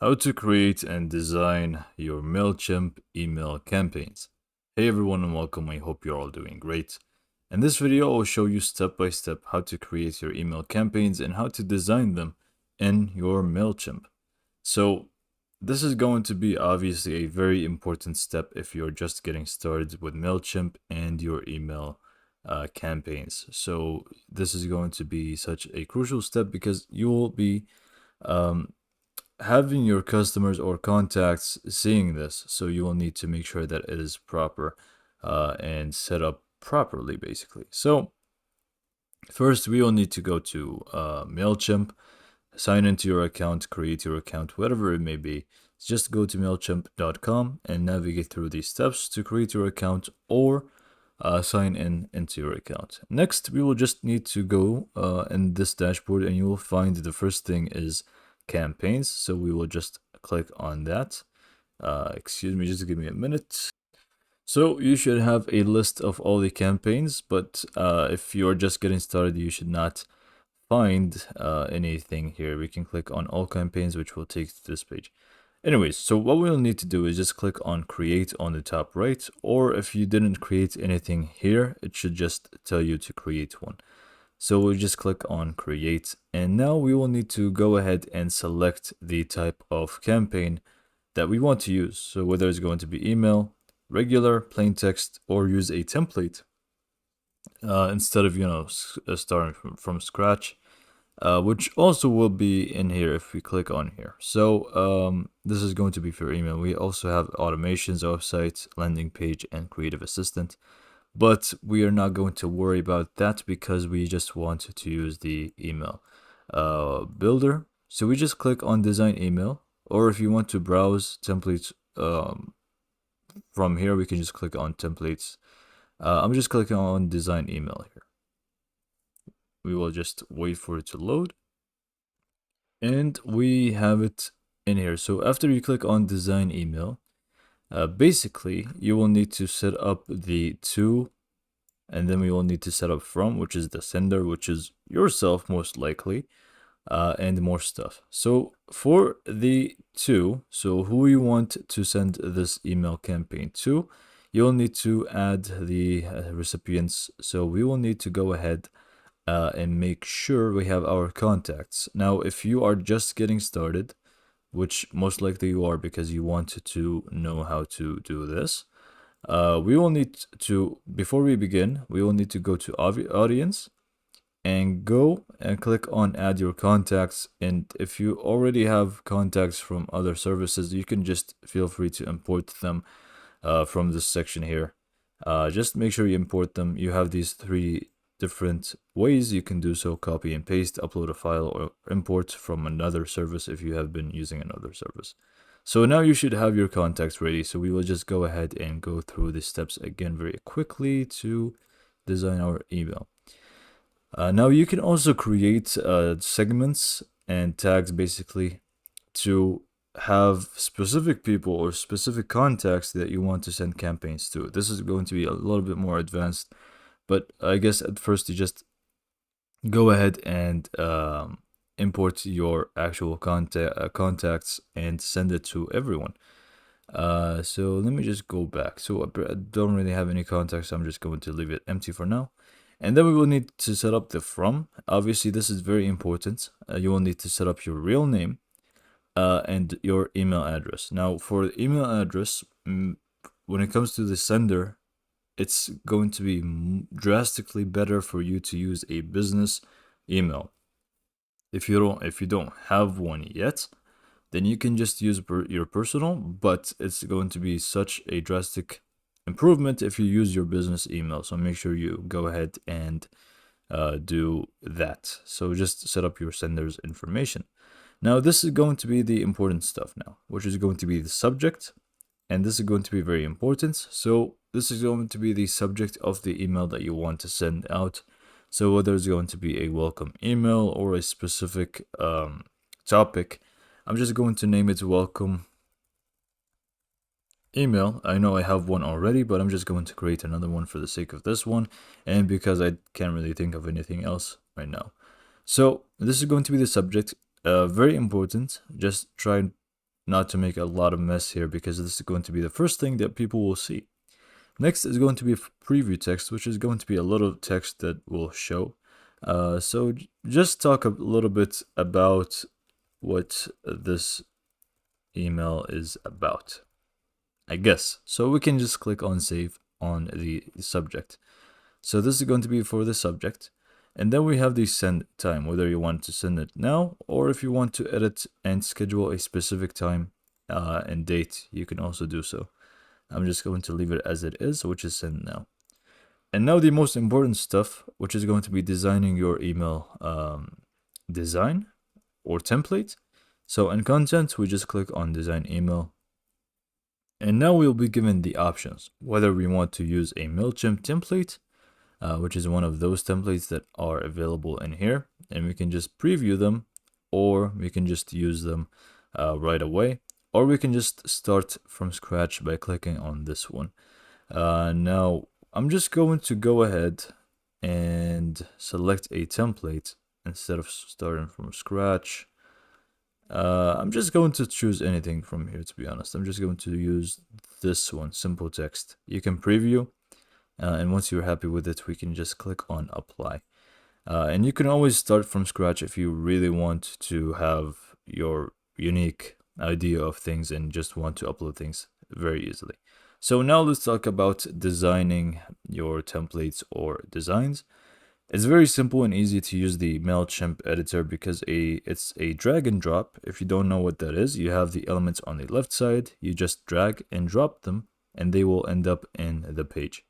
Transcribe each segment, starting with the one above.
How to create and design your Mailchimp email campaigns. Hey everyone and welcome, I hope you're all doing great. In this video, I'll show you step by step how to create your email campaigns and how to design them in your Mailchimp. So this is going to be obviously a very important step if you're just getting started with Mailchimp and your email campaigns. So this is going to be such a crucial step because you will be um, having your customers or contacts seeing this, so you will need to make sure that it is proper and set up properly, basically. So first, we will need to go to Mailchimp, sign into your account, create your account, whatever it may be. Just go to mailchimp.com and navigate through these steps to create your account or sign in into your account. Next, we will just need to go in this dashboard, and you will find the first thing is campaigns. So we will just click on that. Excuse me, just give me a minute. So you should have a list of all the campaigns, but if you're just getting started, you should not find anything here. We can click on all campaigns, which will take to this page. Anyways, so what we'll need to do is just click on create on the top right, or if you didn't create anything here, it should just tell you to create one. So we'll just click on create, and now we will need to go ahead and select the type of campaign that we want to use. So whether it's going to be email, regular, plain text, or use a template instead of, starting from scratch. Which also will be in here if we click on here. So this is going to be for email. We also have automations, websites, landing page, and creative assistant. But we are not going to worry about that because we just want to use the email builder. So we just click on design email, or if you want to browse templates from here, we can just click on templates. I'm just clicking on design email here. We will just wait for it to load. And we have it in here. So after you click on design email, basically you will need to set up the to, and then we will need to set up from, which is the sender, which is yourself most likely, and more stuff. So for the to, so who you want to send this email campaign to, you'll need to add the recipients. So we will need to go ahead and make sure we have our contacts. Now, if you are just getting started, which most likely you are because you want to know how to do this, we will need to, before we begin, we will need to go to audience and go and click on add your contacts. And if you already have contacts from other services, you can just feel free to import them from this section here. Just make sure you import them. You have these three different ways you can do so: copy and paste, upload a file, or import from another service if you have been using another service. So now you should have your contacts ready. So we will just go ahead and go through the steps again very quickly to design our email. Now you can also create segments and tags basically to have specific people or specific contacts that you want to send campaigns to. This is going to be a little bit more advanced, but I guess at first you just go ahead and import your actual contacts and send it to everyone. So let me just go back. So I don't really have any contacts, so I'm just going to leave it empty for now. And then we will need to set up the from. Obviously, this is very important. You will need to set up your real name and your email address. Now, for the email address, when it comes to the sender, it's going to be drastically better for you to use a business email. If you don't have one yet, then you can just use your personal, but it's going to be such a drastic improvement if you use your business email. So make sure you go ahead and do that. So just set up your sender's information. Now this is going to be the important stuff now, which is going to be the subject, and this is going to be very important. So this is going to be the subject of the email that you want to send out. So whether it's going to be a welcome email or a specific topic, I'm just going to name it welcome email. I know I have one already, but I'm just going to create another one for the sake of this one, and because I can't really think of anything else right now. So this is going to be the subject. Very important. Just try not to make a lot of mess here because this is going to be the first thing that people will see. Next is going to be preview text, which is going to be a little text that will show. So just talk a little bit about what this email is about, I guess. So we can just click on save on the subject. So this is going to be for the subject. And then we have the send time, whether you want to send it now or if you want to edit and schedule a specific time and date, you can also do so. I'm just going to leave it as it is, which is send now. And now the most important stuff, which is going to be designing your email design or template. So in content, we just click on design email. And now we'll be given the options, whether we want to use a Mailchimp template, which is one of those templates that are available in here. And we can just preview them, or we can just use them right away. Or we can just start from scratch by clicking on this one. Now, I'm just going to go ahead and select a template instead of starting from scratch. I'm just going to choose anything from here, to be honest. I'm just going to use this one, simple text. You can preview, and once you're happy with it, we can just click on apply. And you can always start from scratch if you really want to have your unique idea of things and just want to upload things very easily. So now let's talk about designing your templates or designs. It's very simple and easy to use the Mailchimp editor because it's a drag and drop. If you don't know what that is, you have the elements on the left side, you just drag and drop them and they will end up in the page.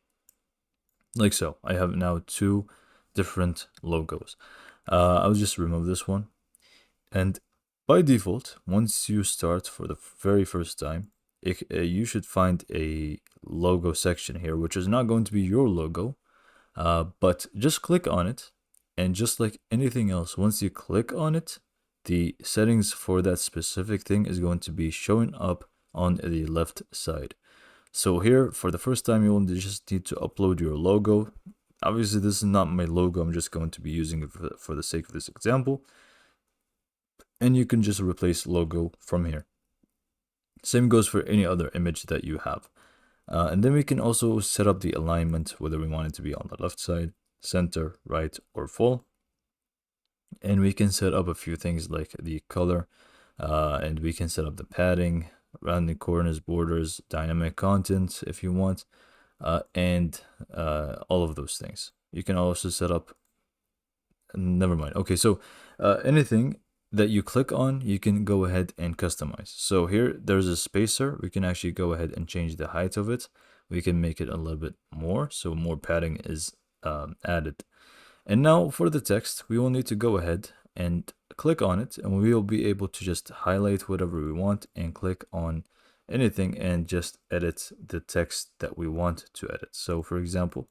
Like so. I have now two different logos. I'll just remove this one. And by default, once you start for the very first time, you should find a logo section here, which is not going to be your logo, but just click on it. And just like anything else, once you click on it, the settings for that specific thing is going to be showing up on the left side. So here, for the first time, you will just need to upload your logo. Obviously, this is not my logo. I'm just going to be using it for the sake of this example. And you can just replace logo from here. Same goes for any other image that you have. And then we can also set up the alignment, whether we want it to be on the left side, center, right, or full. And we can set up a few things like the color, and we can set up the padding, rounding corners, borders, dynamic content if you want, and all of those things. You can also set up, never mind. Okay, so anything that you click on, you can go ahead and customize. So here, there's a spacer. We can actually go ahead and change the height of it. We can make it a little bit more, so more padding is added. And now for the text, we will need to go ahead and click on it, and we will be able to just highlight whatever we want and click on anything and just edit the text that we want to edit. So for example,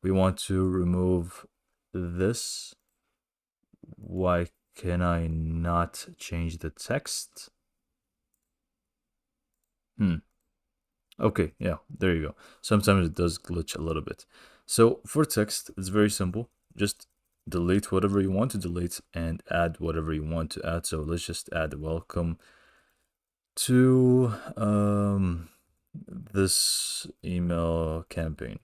we want to remove this. Why can I not change the text? Okay, yeah, there you go. Sometimes it does glitch a little bit. So for text, it's very simple. Just delete whatever you want to delete and add whatever you want to add. So let's just add welcome to this email campaign.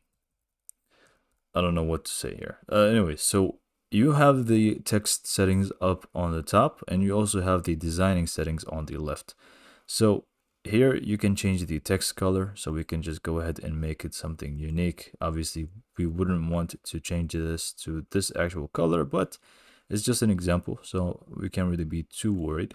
I don't know what to say here. Anyway, so you have the text settings up on the top, and you also have the designing settings on the left. So here you can change the text color, so we can just go ahead and make it something unique. Obviously, we wouldn't want to change this to this actual color, but it's just an example, so we can't really be too worried.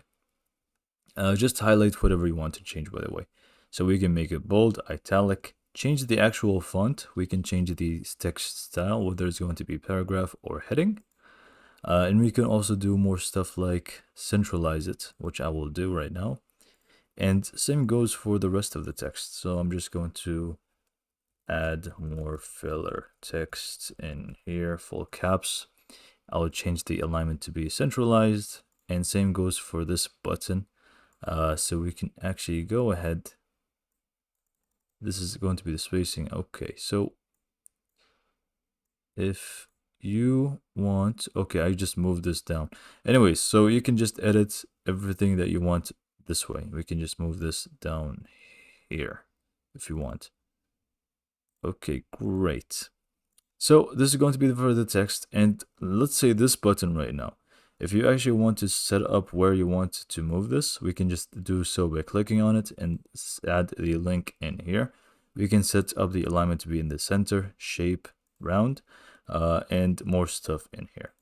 Just highlight whatever you want to change, by the way. So we can make it bold, italic, change the actual font. We can change the text style, whether it's going to be paragraph or heading. And we can also do more stuff like centralize it, which I will do right now. And same goes for the rest of the text. So I'm just going to add more filler text in here, full caps. I'll change the alignment to be centralized, and same goes for this button. So we can actually go ahead. This is going to be the spacing. Okay, so if you want, okay, I just moved this down. Anyways, so you can just edit everything that you want this way. We can just move this down here if you want. Okay, great. So this is going to be for the text, and let's say this button right now. If you actually want to set up where you want to move this, we can just do so by clicking on it and add the link in here. We can set up the alignment to be in the center, shape, round, and more stuff in here.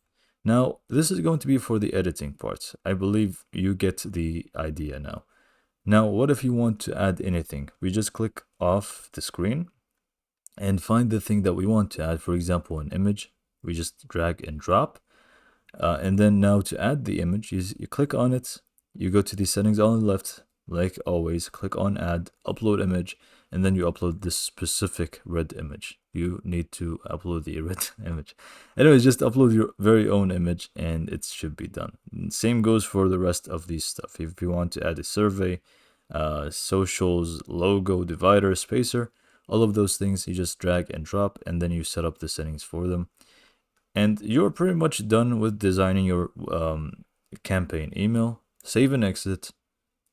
Now, this is going to be for the editing part. I believe you get the idea now. Now, what if you want to add anything? We just click off the screen and find the thing that we want to add. For example, an image. We just drag and drop. And then now to add the image, you click on it. You go to the settings on the left, like always, click on add, upload image, and then you upload this specific red image. You need to upload the red image. Anyways, just upload your very own image and it should be done. And same goes for the rest of these stuff. If you want to add a survey, socials, logo, divider, spacer, all of those things, you just drag and drop, and then you set up the settings for them. And you're pretty much done with designing your campaign email. Save and exit.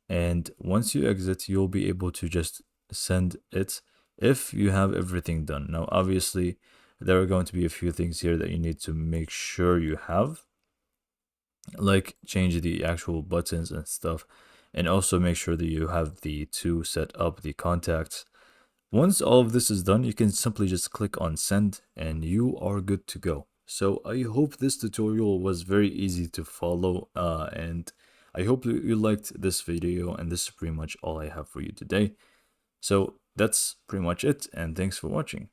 And once you exit, you'll be able to just send it if you have everything done. Now, obviously, there are going to be a few things here that you need to make sure you have, like change the actual buttons and stuff, and also make sure that you have the to set up the contacts. Once all of this is done, you can simply just click on send and you are good to go. So I hope this tutorial was very easy to follow, and I hope you liked this video, and this is pretty much all I have for you today. So that's pretty much it, and thanks for watching.